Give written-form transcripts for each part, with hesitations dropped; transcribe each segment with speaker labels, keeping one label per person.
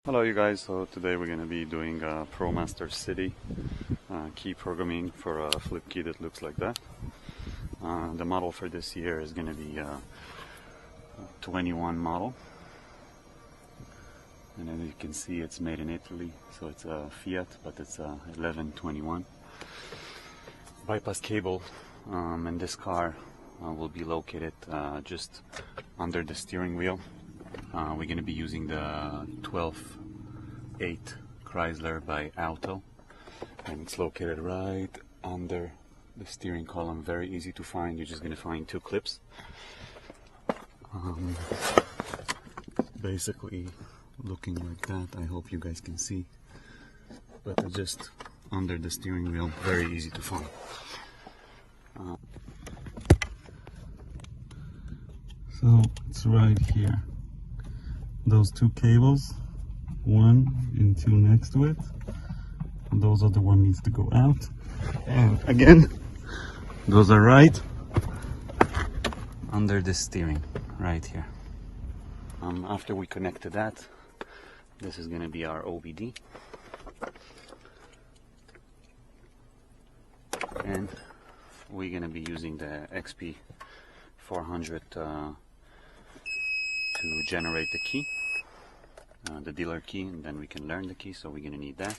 Speaker 1: Hello you guys, so today we're going to be doing ProMaster City key programming for a flip key that looks like that. The model for this year is going to be 21 model, and as you can see it's made in Italy, so it's a Fiat, but it's 1121. Bypass cable in this car will be located just under the steering wheel. We're going to be using the 12.8 Chrysler by Autel, and it's located right under the steering column. Very easy to find. You're just going to find two clips. Basically looking like that. I hope you guys can see, but it's just under the steering wheel. Very easy to find. So it's right here. Those two cables, one and two next to it, and those other one needs to go out. And again, those are right under the steering, right here. After we connect to that, this is going to be our OBD, and we're going to be using the XP400 to generate the key, the dealer key, and then we can learn the key, so we're going to need that.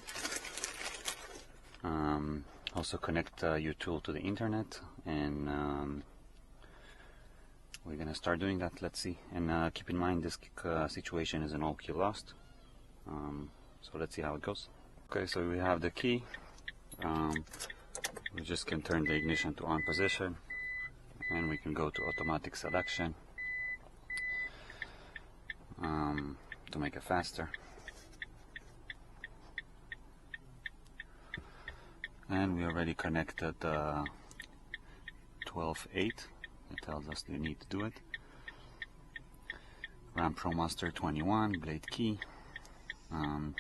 Speaker 1: Also connect your tool to the internet, and we're going to start doing that. Let's see, and keep in mind this situation is an all key lost, so let's see how it goes. Okay, so we have the key. We just can turn the ignition to on position, and we can go to automatic selection to make it faster. And we already connected 12.8. It tells us you need to do it. Ram ProMaster 21 blade key.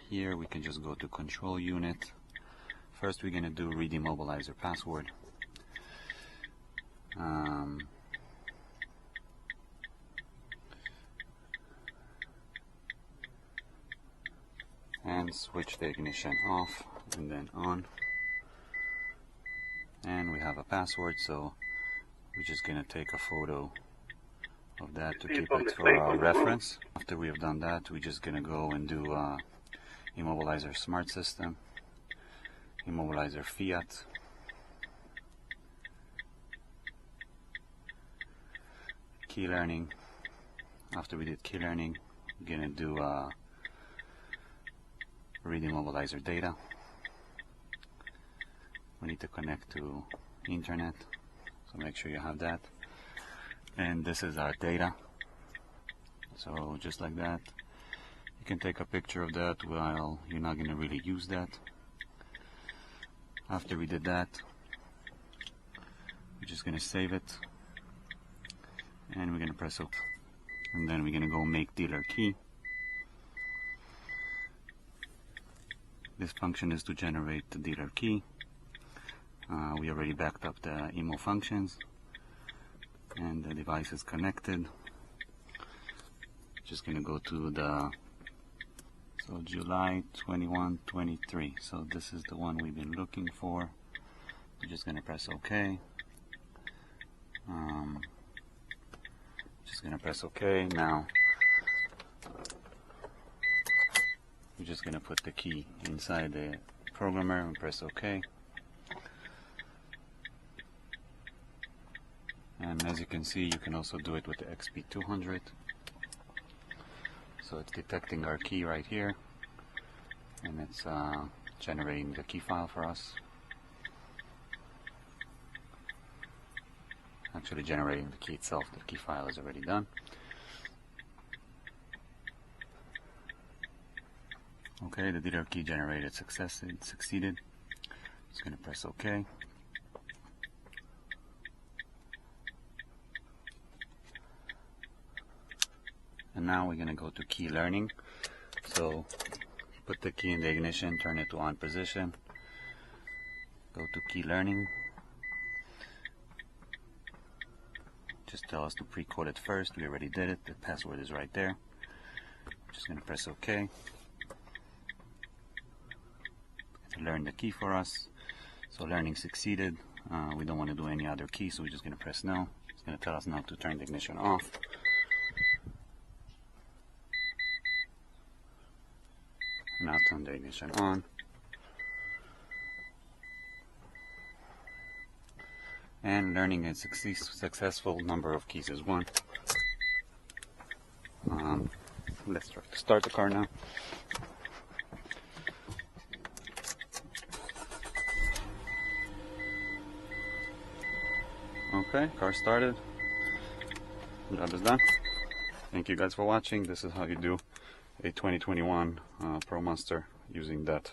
Speaker 1: Here we can just go to control unit. First we're going to do read immobilizer password. And switch the ignition off and then on. And we have a password, so we're just going to take a photo of that to keep it for our reference. After we have done that, we're just going to go and do immobilizer smart system, immobilizer Fiat, key learning. After we did key learning, we're going to do read immobilizer data. We need to connect to internet, so make sure you have that. And this is our data, so just like that. You can take a picture of that while you're not going to really use that. After we did that, we're just going to save it, and we're going to press OK, and then we're going to go make dealer key. This function is to generate the dealer key. We already backed up the IMO functions, and the device is connected. Just going to go to the July 21, 23. So this is the one we've been looking for. We're just going to press OK. Just going to press OK. Now we're just going to put the key inside the programmer and press OK. And as you can see, you can also do it with the XP200. So it's detecting our key right here, and it's generating the key file for us. Actually generating the key itself. The key file is already done. Okay, the dealer key generated succeeded. Just going to press OK. And now we're going to go to key learning. So put the key in the ignition, turn it to on position, go to key learning. Just tell us to pre-code it first. We already did it. The password is right there. Just going to press OK. to learn the key for us. So learning succeeded. We don't want to do any other key, so we're just going to press no. It's going to tell us now to turn the ignition off. Now turn the ignition on. And learning a successful. Number of keys is 1. Let's try to start the car now. Okay, car started. Job is done. Thank you guys for watching. This is how you do a 2021 ProMaster using that